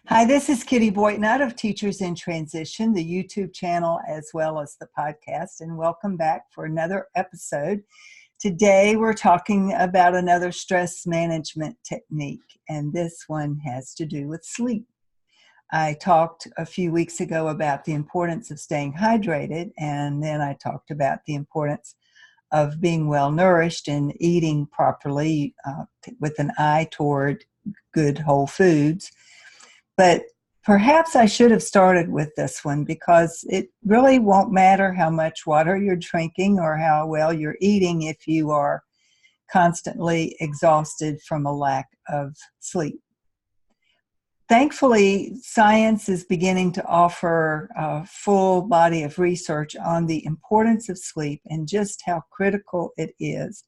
Hi, this is Kitty Boynton of Teachers in Transition, the YouTube channel as well as the podcast, and welcome back for another episode. Today we're talking about another stress management technique, and this one has to do with sleep. I talked a few weeks ago about the importance of staying hydrated, and then I talked about the importance of being well nourished and eating properly with an eye toward good whole foods. But perhaps I should have started with this one because it really won't matter how much water you're drinking or how well you're eating if you are constantly exhausted from a lack of sleep. Thankfully, science is beginning to offer a full body of research on the importance of sleep and just how critical it is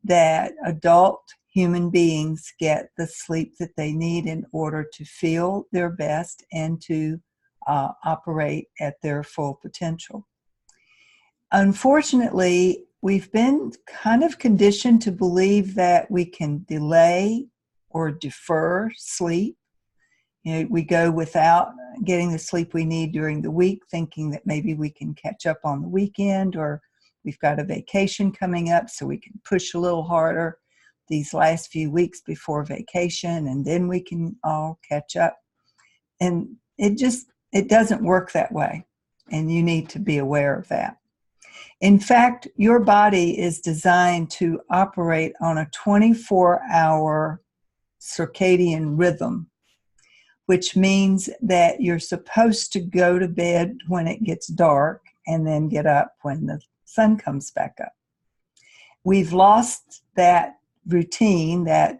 that adult human beings get the sleep that they need in order to feel their best and to operate at their full potential. Unfortunately, we've been kind of conditioned to believe that we can delay or defer sleep. We go without getting the sleep we need during the week, thinking that maybe we can catch up on the weekend, or we've got a vacation coming up so we can push a little harder these last few weeks before vacation, and then we can all catch up. And it doesn't work that way, and you need to be aware of that. In fact, your body is designed to operate on a 24-hour circadian rhythm, which means that you're supposed to go to bed when it gets dark and then get up when the sun comes back up. We've lost that routine, that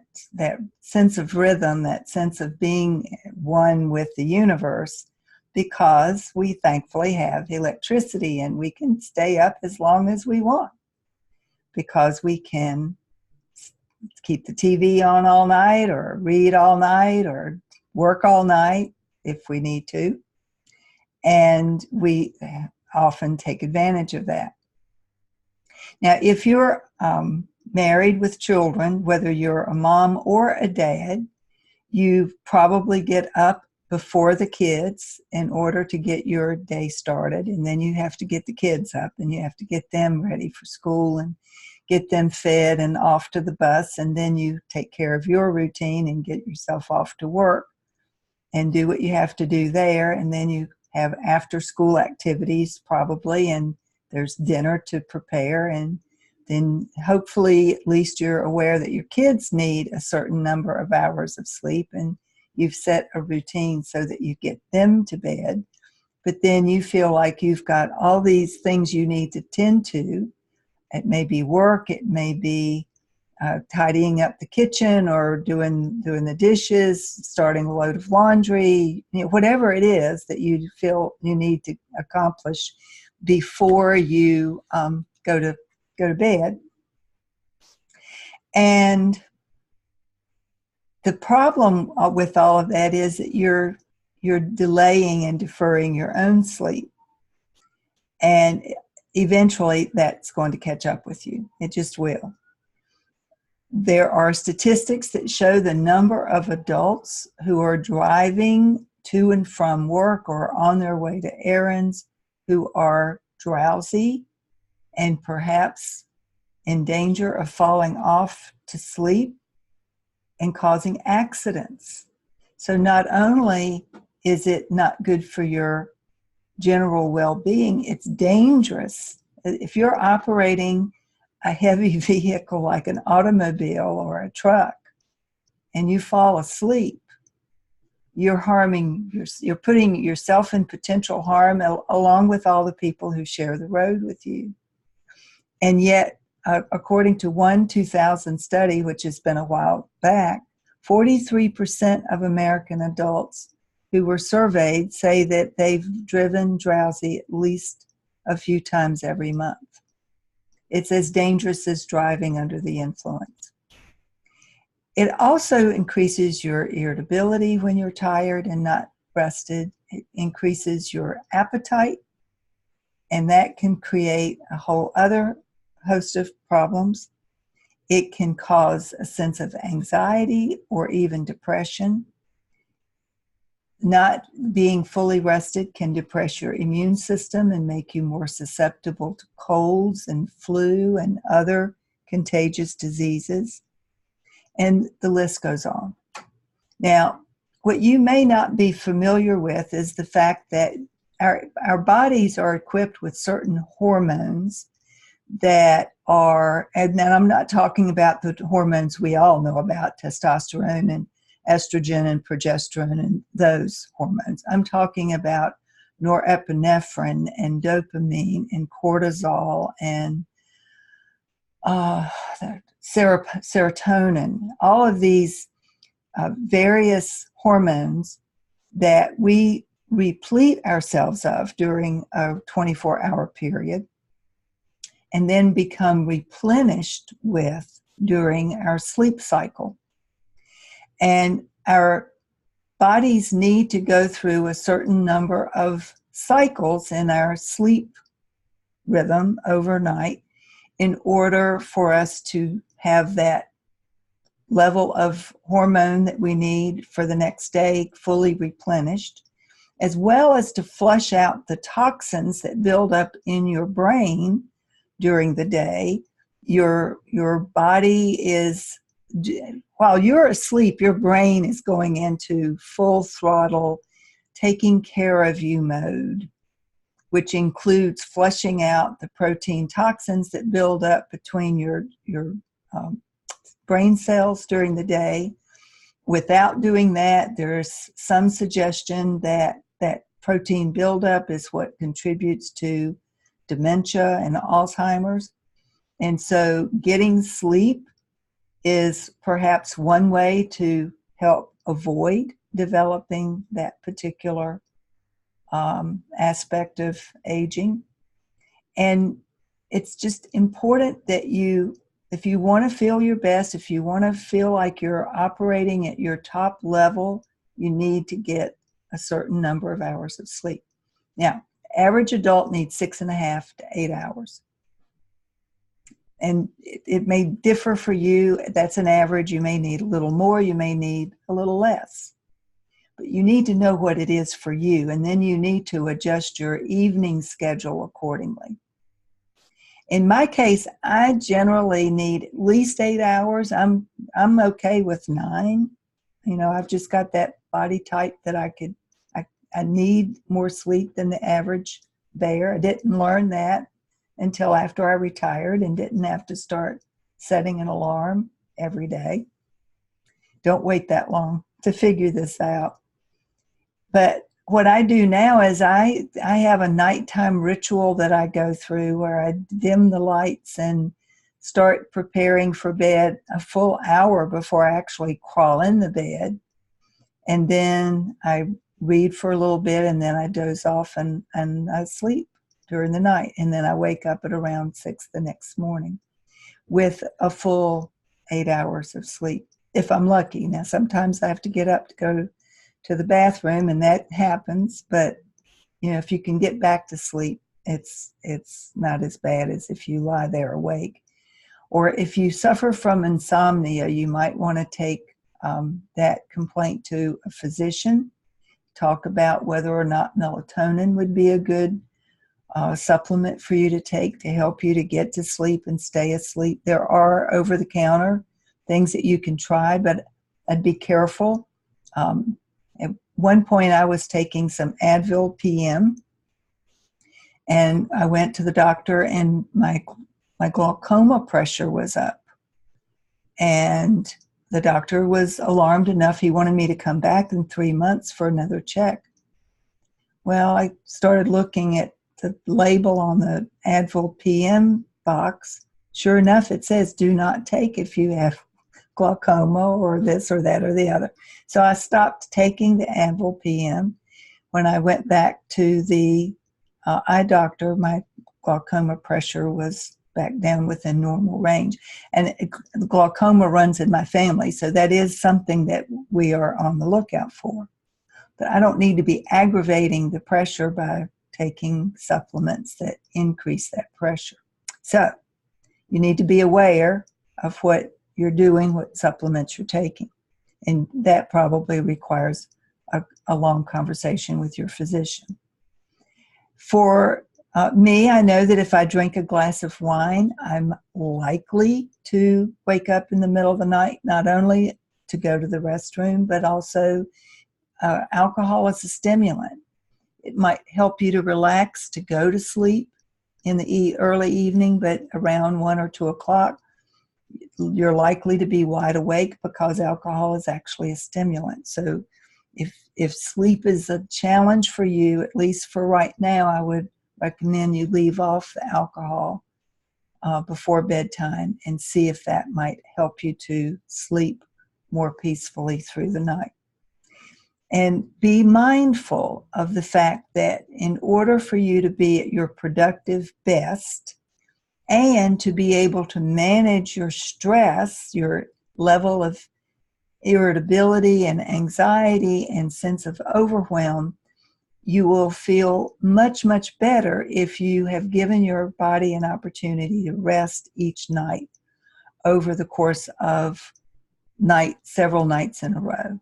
sense of rhythm, that sense of being one with the universe, because we thankfully have electricity and we can stay up as long as we want, because we can keep the TV on all night or read all night or work all night if we need to, and we often take advantage of that. Now, if you're married with children, whether you're a mom or a dad, you probably get up before the kids in order to get your day started, and then you have to get the kids up and you have to get them ready for school and get them fed and off to the bus, and then you take care of your routine and get yourself off to work and do what you have to do there, and then you have after school activities probably, and there's dinner to prepare, and then hopefully at least you're aware that your kids need a certain number of hours of sleep, and you've set a routine so that you get them to bed. But then you feel like you've got all these things you need to tend to. It may be work, it may be tidying up the kitchen or doing the dishes, starting a load of laundry, whatever it is that you feel you need to accomplish before you go to bed. And the problem with all of that is that you're delaying and deferring your own sleep, and eventually that's going to catch up with you. It just will. There are statistics that show the number of adults who are driving to and from work or on their way to errands who are drowsy and perhaps in danger of falling off to sleep and causing accidents. So not only is it not good for your general well-being, it's dangerous. If you're operating a heavy vehicle like an automobile or a truck and you fall asleep, you're putting yourself in potential harm along with all the people who share the road with you. And yet, according to one 2000 study, which has been a while back, 43% of American adults who were surveyed say that they've driven drowsy at least a few times every month. It's as dangerous as driving under the influence. It also increases your irritability when you're tired and not rested. It increases your appetite, and that can create a whole other host of problems. It can cause a sense of anxiety or even depression. not being fully rested can depress your immune system and make you more susceptible to colds and flu and other contagious diseases. And the list goes on. Now, what you may not be familiar with is the fact that our bodies are equipped with certain hormones that are, and I'm not talking about the hormones we all know about, testosterone and estrogen and progesterone and those hormones. I'm talking about norepinephrine and dopamine and cortisol and serotonin, all of these various hormones that we replete ourselves of during a 24-hour period and then become replenished with during our sleep cycle. And our bodies need to go through a certain number of cycles in our sleep rhythm overnight in order for us to have that level of hormone that we need for the next day fully replenished, as well as to flush out the toxins that build up in your brain during the day. Your body is, while you're asleep, your brain is going into full throttle, taking care of you mode, which includes flushing out the protein toxins that build up between your brain cells during the day. Without doing that, there's some suggestion that protein buildup is what contributes to dementia and Alzheimer's. And so getting sleep is perhaps one way to help avoid developing that particular aspect of aging. And it's just important that if you want to feel your best, if you want to feel like you're operating at your top level, you need to get a certain number of hours of sleep. Now, average adult needs 6.5 to 8 hours. And it may differ for you. That's an average. You may need a little more. You may need a little less. But you need to know what it is for you, and then you need to adjust your evening schedule accordingly. In my case, I generally need at least 8 hours. I'm okay with 9. I've just got that body type that I need more sleep than the average bear. I didn't learn that until after I retired and didn't have to start setting an alarm every day. Don't wait that long to figure this out. But what I do now is I have a nighttime ritual that I go through where I dim the lights and start preparing for bed a full hour before I actually crawl in the bed. And then I read for a little bit, and then I doze off and I sleep during the night. And then I wake up at around 6 the next morning with a full 8 hours of sleep, if I'm lucky. Now, sometimes I have to get up to go to the bathroom, and that happens. But, if you can get back to sleep, it's not as bad as if you lie there awake. Or if you suffer from insomnia, you might want to take that complaint to a physician, talk about whether or not melatonin would be a good supplement for you to take to help you to get to sleep and stay asleep. There are over-the-counter things that you can try, but I'd be careful. At one point, I was taking some Advil PM, and I went to the doctor, and my glaucoma pressure was up. And the doctor was alarmed enough. He wanted me to come back in 3 months for another check. Well, I started looking at the label on the Advil PM box. Sure enough, it says, do not take if you have glaucoma or this or that or the other. So I stopped taking the Advil PM. When I went back to the eye doctor, my glaucoma pressure was back down within normal range. And glaucoma runs in my family, so that is something that we are on the lookout for. But I don't need to be aggravating the pressure by taking supplements that increase that pressure. So you need to be aware of what you're doing, what supplements you're taking. And that probably requires a long conversation with your physician. For me, I know that if I drink a glass of wine, I'm likely to wake up in the middle of the night, not only to go to the restroom, but also alcohol is a stimulant. It might help you to relax, to go to sleep in the early evening, but around 1 or 2 o'clock, you're likely to be wide awake because alcohol is actually a stimulant. So if sleep is a challenge for you, at least for right now, I would recommend you leave off the alcohol before bedtime and see if that might help you to sleep more peacefully through the night. And be mindful of the fact that in order for you to be at your productive best and to be able to manage your stress, your level of irritability and anxiety and sense of overwhelm, you will feel much, much better if you have given your body an opportunity to rest each night over the course of several nights in a row.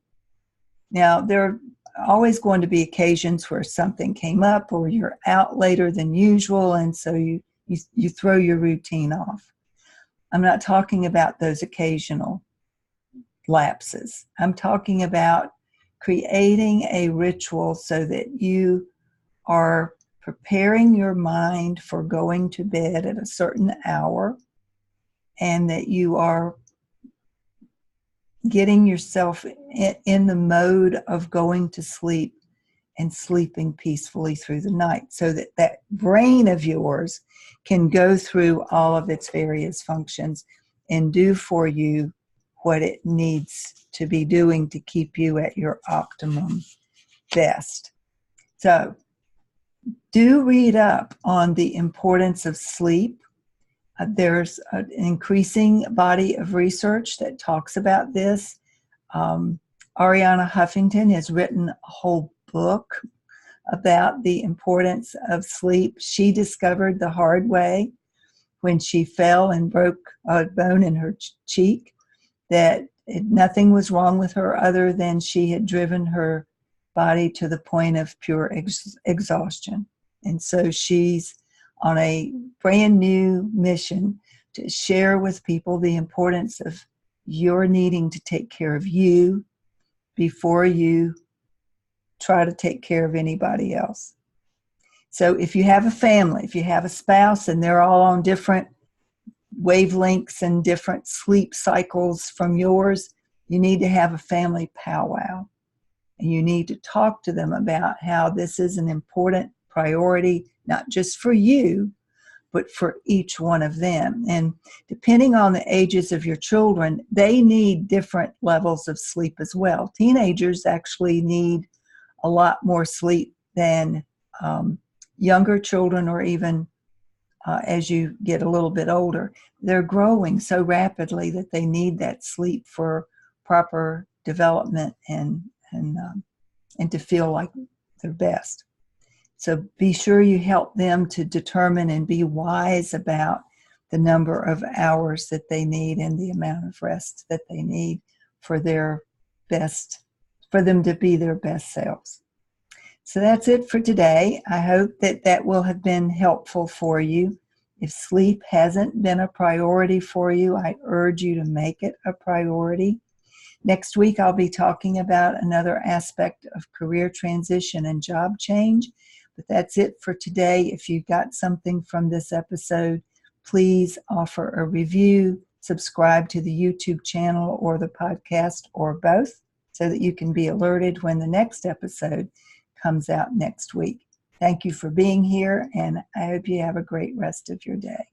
Now, there are always going to be occasions where something came up or you're out later than usual, and so you throw your routine off. I'm not talking about those occasional lapses. I'm talking about creating a ritual so that you are preparing your mind for going to bed at a certain hour and that you are getting yourself in the mode of going to sleep and sleeping peacefully through the night so that that brain of yours can go through all of its various functions and do for you what it needs to be doing to keep you at your optimum best. So do read up on the importance of sleep. There's an increasing body of research that talks about this. Arianna Huffington has written a whole book about the importance of sleep. She discovered the hard way when she fell and broke a bone in her cheek that nothing was wrong with her other than she had driven her body to the point of pure exhaustion. And so she's on a brand new mission to share with people the importance of your needing to take care of you before you try to take care of anybody else. So if you have a family, if you have a spouse and they're all on different wavelengths and different sleep cycles from yours, you need to have a family powwow. And you need to talk to them about how this is an important priority, not just for you, but for each one of them. And depending on the ages of your children, they need different levels of sleep as well. Teenagers actually need a lot more sleep than younger children, or even as you get a little bit older. They're growing so rapidly that they need that sleep for proper development and to feel like their best. So be sure you help them to determine and be wise about the number of hours that they need and the amount of rest that they need for their best, for them to be their best selves. So that's it for today. I hope that that will have been helpful for you. If sleep hasn't been a priority for you, I urge you to make it a priority. Next week, I'll be talking about another aspect of career transition and job change. But that's it for today. If you got something from this episode, please offer a review, subscribe to the YouTube channel or the podcast or both so that you can be alerted when the next episode comes out next week. Thank you for being here, and I hope you have a great rest of your day.